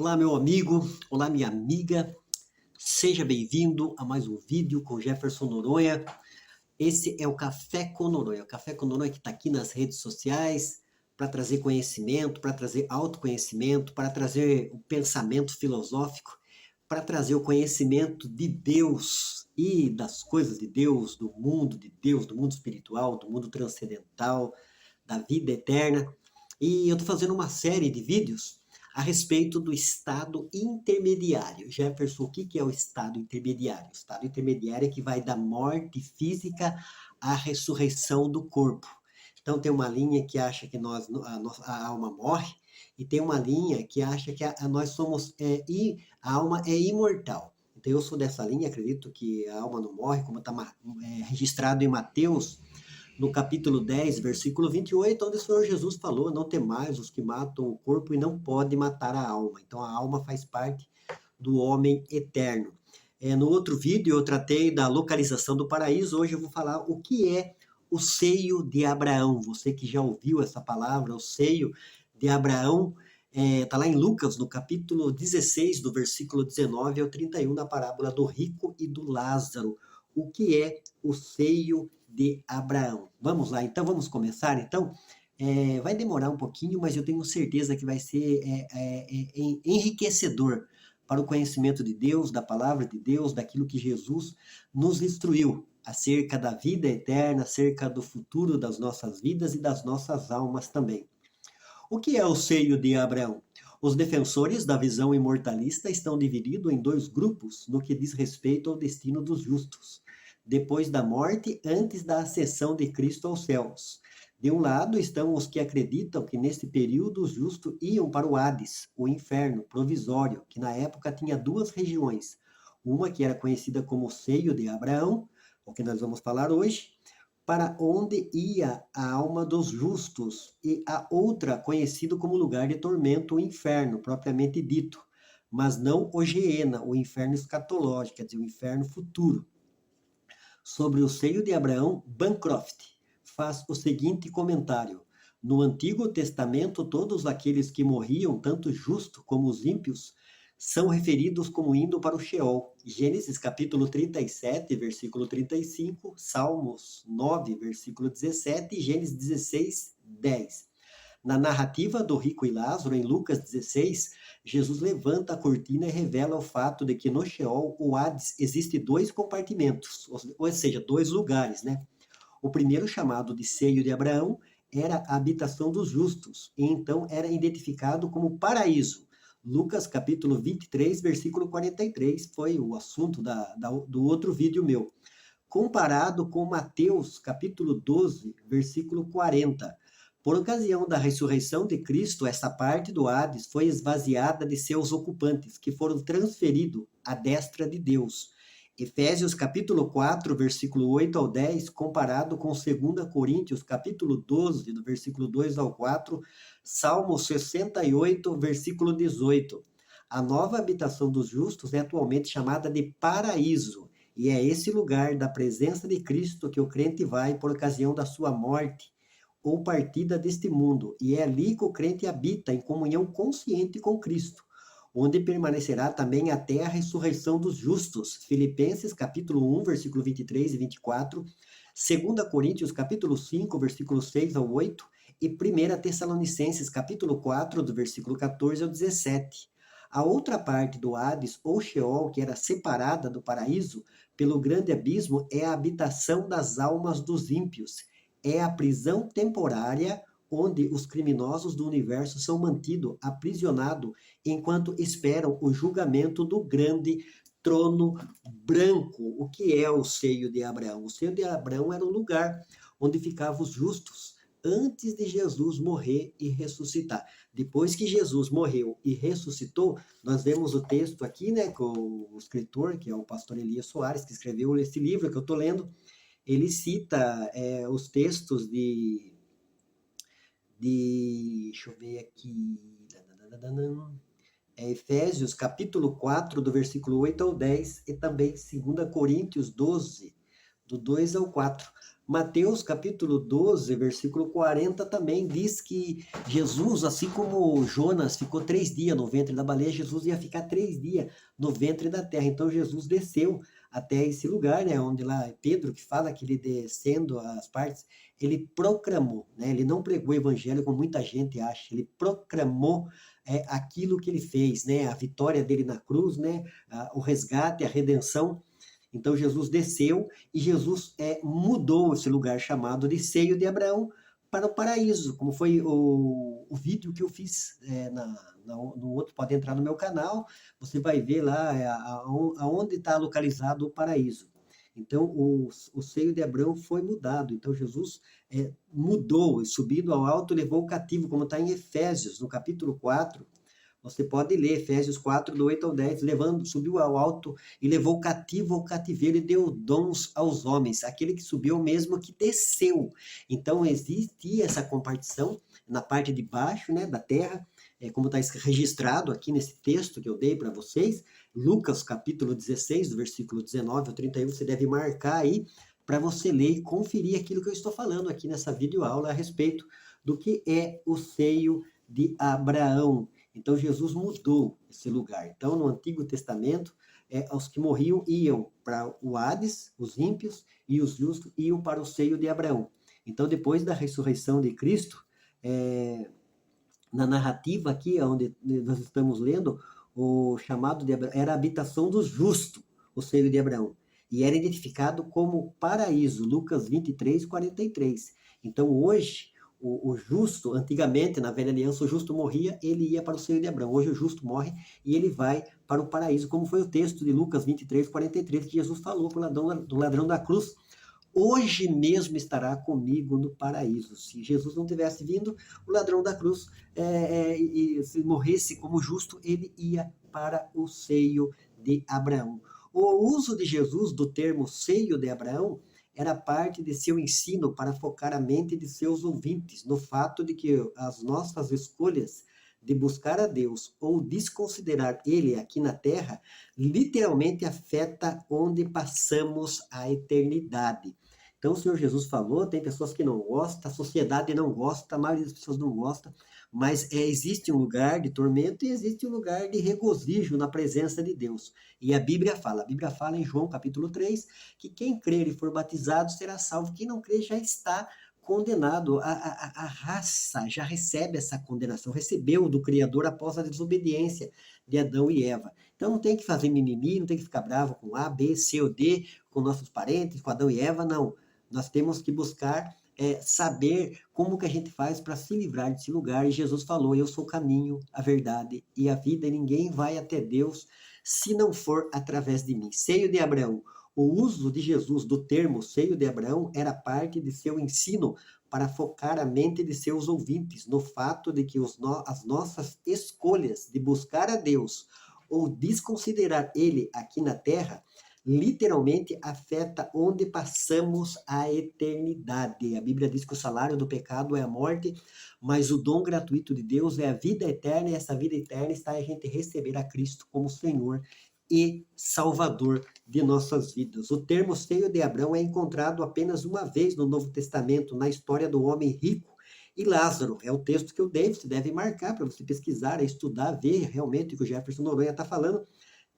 Olá, meu amigo, olá, minha amiga, seja bem-vindo a mais um vídeo com Jefferson Noronha. Esse é o Café com Noronha, o Café com Noronha que está aqui nas redes sociais para trazer conhecimento, para trazer autoconhecimento, para trazer o pensamento filosófico, para trazer o conhecimento de Deus e das coisas de Deus, do mundo espiritual, do mundo transcendental, da vida eterna. E eu estou fazendo uma série de vídeos a respeito do estado intermediário. Jefferson, o que é o estado intermediário? O estado intermediário é que vai da morte física à ressurreição do corpo. Então tem uma linha que acha que a alma morre, e tem uma linha que acha que nós somos, a alma é imortal. Então eu sou dessa linha, acredito que a alma não morre, como está registrado em Mateus, no capítulo 10, versículo 28, onde o Senhor Jesus falou: não temais os que matam o corpo e não podem matar a alma. Então a alma faz parte do homem eterno. No outro vídeo eu tratei da localização do paraíso. Hoje eu vou falar o que é o seio de Abraão. Você que já ouviu essa palavra, o seio de Abraão, está lá em Lucas, no capítulo 16, do versículo 19 ao 31, da parábola do rico e do Lázaro. O que é o seio de Abraão? Vamos lá, então, vamos começar, então? Vai demorar um pouquinho, mas eu tenho certeza que vai ser enriquecedor para o conhecimento de Deus, da palavra de Deus, daquilo que Jesus nos instruiu acerca da vida eterna, acerca do futuro das nossas vidas e das nossas almas também. O que é o seio de Abraão? Os defensores da visão imortalista estão divididos em dois grupos no que diz respeito ao destino dos justos, depois da morte, antes da ascensão de Cristo aos céus. De um lado estão os que acreditam que nesse período os justos iam para o Hades, o inferno provisório, que na época tinha duas regiões, uma que era conhecida como o seio de Abraão, o que nós vamos falar hoje, para onde ia a alma dos justos, e a outra conhecido como lugar de tormento, o inferno, propriamente dito, mas não o Geena, o inferno escatológico, quer dizer, o inferno futuro. Sobre o seio de Abraão, Bancroft faz o seguinte comentário: no Antigo Testamento, todos aqueles que morriam, tanto os justos como os ímpios, são referidos como indo para o Sheol. Gênesis capítulo 37, versículo 35, Salmos 9, versículo 17 e Gênesis 16, 10. Na narrativa do rico e Lázaro, em Lucas 16, Jesus levanta a cortina e revela o fato de que no Sheol, o Hades, existe dois compartimentos, ou seja, dois lugares, né? O primeiro, chamado de seio de Abraão, era a habitação dos justos, e então era identificado como paraíso. Lucas capítulo 23, versículo 43, foi o assunto do outro vídeo meu. Comparado com Mateus capítulo 12, versículo 40. Por ocasião da ressurreição de Cristo, essa parte do Hades foi esvaziada de seus ocupantes, que foram transferidos à destra de Deus. Efésios capítulo 4, versículo 8 ao 10, comparado com 2 Coríntios capítulo 12, do versículo 2 ao 4, Salmo 68, versículo 18. A nova habitação dos justos é atualmente chamada de paraíso, e é esse lugar da presença de Cristo que o crente vai por ocasião da sua morte ou partida deste mundo, e é ali que o crente habita em comunhão consciente com Cristo, onde permanecerá também até a ressurreição dos justos. Filipenses capítulo 1, versículo 23 e 24, 2 Coríntios capítulo 5, versículo 6 ao 8, e 1 Tessalonicenses capítulo 4, do versículo 14 ao 17. A outra parte do Hades, ou Sheol, que era separada do paraíso pelo grande abismo, é a habitação das almas dos ímpios. É a prisão temporária onde os criminosos do universo são mantidos aprisionados enquanto esperam o julgamento do grande trono branco. O que é o seio de Abraão? O seio de Abraão era o lugar onde ficavam os justos antes de Jesus morrer e ressuscitar. Depois que Jesus morreu e ressuscitou, nós vemos o texto aqui, né, com o escritor, que é o pastor Elias Soares, que escreveu esse livro que eu estou lendo. Ele cita os textos deixa eu ver aqui, Efésios capítulo 4, do versículo 8 ao 10, e também 2 Coríntios 12, do 2 ao 4. Mateus capítulo 12, versículo 40 também diz que Jesus, assim como Jonas ficou 3 dias no ventre da baleia, Jesus ia ficar 3 dias no ventre da terra. Então Jesus desceu até esse lugar, né, onde lá Pedro que fala que ele descendo as partes, ele proclamou, né, ele não pregou o evangelho como muita gente acha, ele proclamou aquilo que ele fez, né, a vitória dele na cruz, né, o resgate, a redenção. Então Jesus desceu e Jesus mudou esse lugar chamado de seio de Abraão para o paraíso, como foi o vídeo que eu fiz no outro, pode entrar no meu canal, você vai ver lá aonde está localizado o paraíso. Então o seio de Abraão foi mudado, então Jesus mudou, e subindo ao alto levou o cativo, como está em Efésios, no capítulo 4, você pode ler Efésios 4, do 8 ao 10, subiu ao alto e levou cativo ao cativeiro e deu dons aos homens. Aquele que subiu mesmo que desceu. Então, existe essa compartição na parte de baixo, né, da terra, como está registrado aqui nesse texto que eu dei para vocês, Lucas capítulo 16, do versículo 19 ao 31, você deve marcar aí para você ler e conferir aquilo que eu estou falando aqui nessa videoaula a respeito do que é o seio de Abraão. Então Jesus mudou esse lugar. Então no Antigo Testamento, os que morriam iam para o Hades, os ímpios, e os justos iam para o seio de Abraão. Então depois da ressurreição de Cristo, na narrativa aqui, onde nós estamos lendo, o chamado de Abraão era a habitação do justo, o seio de Abraão. E era identificado como paraíso, Lucas 23, 43. Então hoje, o justo, antigamente, na velha aliança, o justo morria, ele ia para o seio de Abraão. Hoje o justo morre e ele vai para o paraíso, como foi o texto de Lucas 23, 43, que Jesus falou para o ladrão da cruz: hoje mesmo estará comigo no paraíso. Se Jesus não tivesse vindo, o ladrão da cruz, e se morresse como justo, ele ia para o seio de Abraão. O uso de Jesus do termo seio de Abraão era parte de seu ensino para focar a mente de seus ouvintes no fato de que as nossas escolhas de buscar a Deus ou desconsiderar Ele aqui na Terra literalmente afeta onde passamos a eternidade. Então o Senhor Jesus falou, tem pessoas que não gostam, a sociedade não gosta, a maioria das pessoas não gosta, mas existe um lugar de tormento e existe um lugar de regozijo na presença de Deus. E a Bíblia fala em João capítulo 3, que quem crer e for batizado será salvo, quem não crer já está condenado. A raça já recebe essa condenação, recebeu do Criador após a desobediência de Adão e Eva. Então não tem que fazer mimimi, não tem que ficar bravo com A, B, C ou D, com nossos parentes, com Adão e Eva, não. Nós temos que buscar saber como que a gente faz para se livrar desse lugar. E Jesus falou: eu sou o caminho, a verdade e a vida, e ninguém vai até Deus se não for através de mim. Seio de Abraão. O uso de Jesus do termo seio de Abraão era parte de seu ensino para focar a mente de seus ouvintes no fato de que as nossas escolhas de buscar a Deus ou desconsiderar Ele aqui na Terra literalmente afeta onde passamos a eternidade. A Bíblia diz que o salário do pecado é a morte, mas o dom gratuito de Deus é a vida eterna, e essa vida eterna está em a gente receber a Cristo como Senhor e Salvador de nossas vidas. O termo seio de Abraão é encontrado apenas uma vez no Novo Testamento, na história do homem rico e Lázaro. É o texto que eu dei, você deve marcar para você pesquisar, estudar, ver realmente o que o Jefferson Noronha está falando.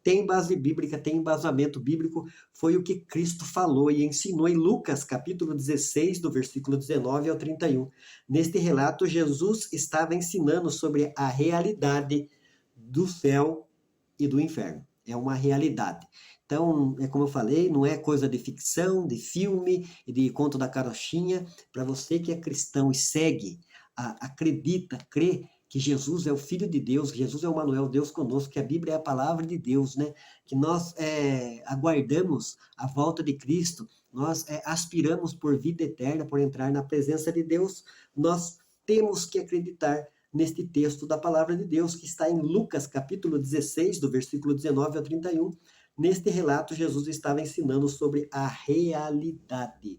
Tem base bíblica, tem embasamento bíblico, foi o que Cristo falou e ensinou em Lucas, capítulo 16, do versículo 19 ao 31. Neste relato, Jesus estava ensinando sobre a realidade do céu e do inferno. É uma realidade. Então, como eu falei, não é coisa de ficção, de filme, de conto da carochinha. Para você que é cristão e segue, acredita, crê que Jesus é o Filho de Deus, que Jesus é o Emmanuel, Deus conosco, que a Bíblia é a palavra de Deus, né? Que nós aguardamos a volta de Cristo, nós aspiramos por vida eterna, por entrar na presença de Deus, nós temos que acreditar neste texto da palavra de Deus, que está em Lucas, capítulo 16, do versículo 19 ao 31. Neste relato, Jesus estava ensinando sobre a realidade.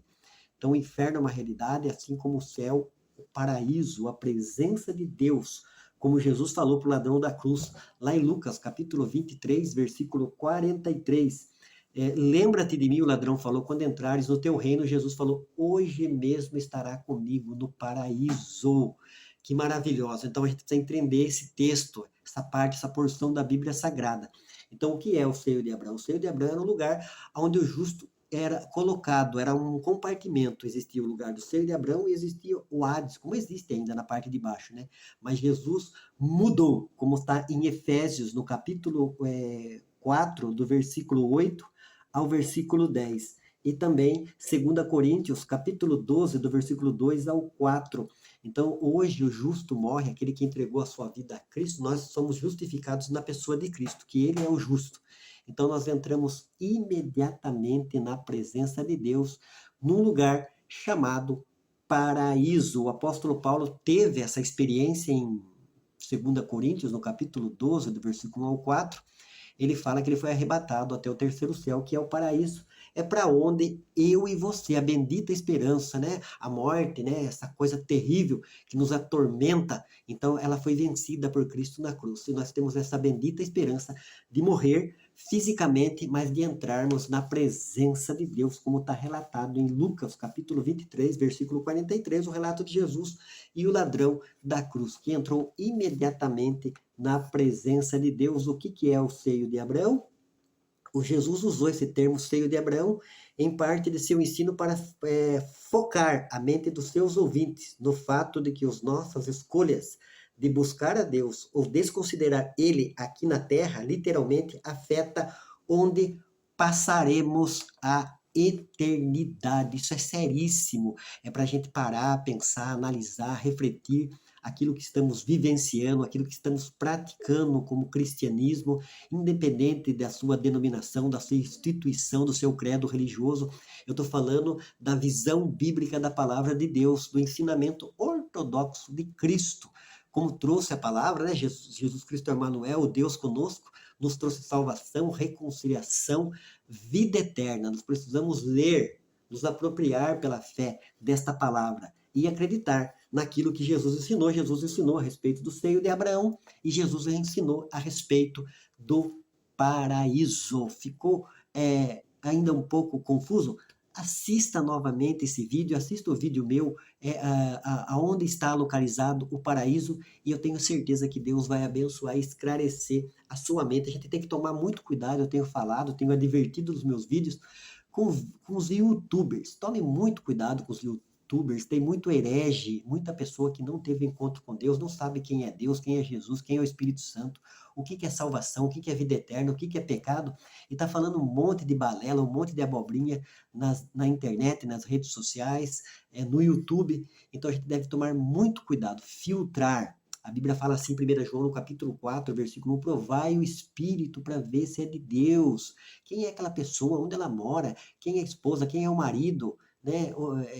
Então, o inferno é uma realidade, assim como o céu, o paraíso, a presença de Deus, como Jesus falou para o ladrão da cruz, lá em Lucas, capítulo 23, versículo 43. Lembra-te de mim, o ladrão falou, quando entrares no teu reino. Jesus falou, hoje mesmo estará comigo no paraíso. Que maravilhosa. Então a gente precisa entender esse texto, essa parte, essa porção da Bíblia Sagrada. Então o que é o seio de Abraão? O seio de Abraão era um lugar onde o justo era colocado, era um compartimento. Existia o lugar do seio de Abraão e existia o Hades, como existe ainda na parte de baixo, né? Mas Jesus mudou, como está em Efésios, no capítulo 4, do versículo 8 ao versículo 10. E também 2 Coríntios, capítulo 12, do versículo 2 ao 4. Então, hoje o justo morre, aquele que entregou a sua vida a Cristo. Nós somos justificados na pessoa de Cristo, que ele é o justo. Então, nós entramos imediatamente na presença de Deus, num lugar chamado paraíso. O apóstolo Paulo teve essa experiência em 2 Coríntios, no capítulo 12, do versículo 1 ao 4. Ele fala que ele foi arrebatado até o terceiro céu, que é o paraíso. É para onde eu e você, a bendita esperança, né? A morte, né? Essa coisa terrível que nos atormenta. Então, ela foi vencida por Cristo na cruz. E nós temos essa bendita esperança de morrer fisicamente, mas de entrarmos na presença de Deus, como está relatado em Lucas, capítulo 23, versículo 43, o relato de Jesus e o ladrão da cruz, que entrou imediatamente na presença de Deus. O que é o seio de Abraão? O Jesus usou esse termo seio de Abraão em parte de seu ensino para focar a mente dos seus ouvintes no fato de que as nossas escolhas de buscar a Deus ou desconsiderar Ele aqui na terra, literalmente afeta onde passaremos a eternidade. Isso é seríssimo. É para a gente parar, pensar, analisar, refletir aquilo que estamos vivenciando, aquilo que estamos praticando como cristianismo, independente da sua denominação, da sua instituição, do seu credo religioso. Eu estou falando da visão bíblica da palavra de Deus, do ensinamento ortodoxo de Cristo. Como trouxe a palavra, né? Jesus Cristo Emmanuel, o Deus conosco, nos trouxe salvação, reconciliação, vida eterna. Nós precisamos ler, nos apropriar pela fé desta palavra e acreditar naquilo que Jesus ensinou. Jesus ensinou a respeito do seio de Abraão e Jesus ensinou a respeito do paraíso. Ficou ainda um pouco confuso? Assista novamente esse vídeo, assista o vídeo meu, aonde está localizado o paraíso, e eu tenho certeza que Deus vai abençoar e esclarecer a sua mente. A gente tem que tomar muito cuidado, eu tenho falado, tenho advertido nos meus vídeos, com os youtubers. Tome muito cuidado com os youtubers, tem muito herege, muita pessoa que não teve encontro com Deus, não sabe quem é Deus, quem é Jesus, quem é o Espírito Santo, o que é salvação, o que é vida eterna, o que é pecado, e está falando um monte de balela, um monte de abobrinha na internet, nas redes sociais, no YouTube. Então a gente deve tomar muito cuidado, filtrar. A Bíblia fala assim, 1 João, no capítulo 4, versículo 1, provai o Espírito para ver se é de Deus. Quem é aquela pessoa, onde ela mora, quem é a esposa, quem é o marido, né?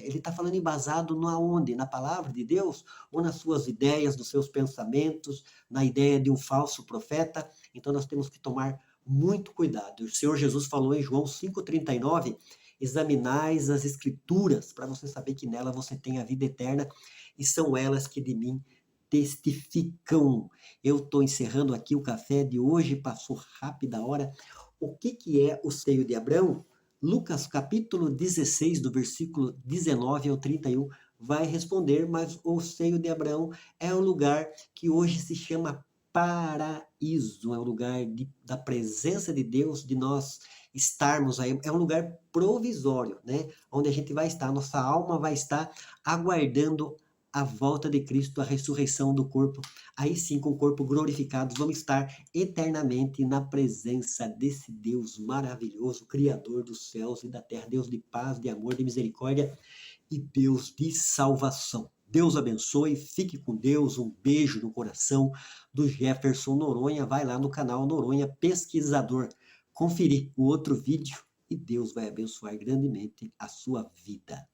Ele está falando embasado no aonde? Na palavra de Deus? Ou nas suas ideias, nos seus pensamentos, na ideia de um falso profeta? Então nós temos que tomar muito cuidado. O Senhor Jesus falou em João 5,39, examinais as escrituras, para você saber que nela você tem a vida eterna, e são elas que de mim testificam. Eu estou encerrando aqui o café de hoje, passou rápida a hora. O que é o seio de Abraão? Lucas capítulo 16, do versículo 19 ao 31, vai responder, mas o seio de Abraão é um lugar que hoje se chama paraíso, é um lugar da presença de Deus, de nós estarmos aí, é um lugar provisório, né? Onde a gente vai estar, nossa alma vai estar aguardando a volta de Cristo, a ressurreição do corpo. Aí sim, com o corpo glorificado, vamos estar eternamente na presença desse Deus maravilhoso, Criador dos céus e da terra, Deus de paz, de amor, de misericórdia e Deus de salvação. Deus abençoe, fique com Deus, um beijo no coração do Jefferson Noronha. Vai lá no canal Noronha Pesquisador, conferir o outro vídeo e Deus vai abençoar grandemente a sua vida.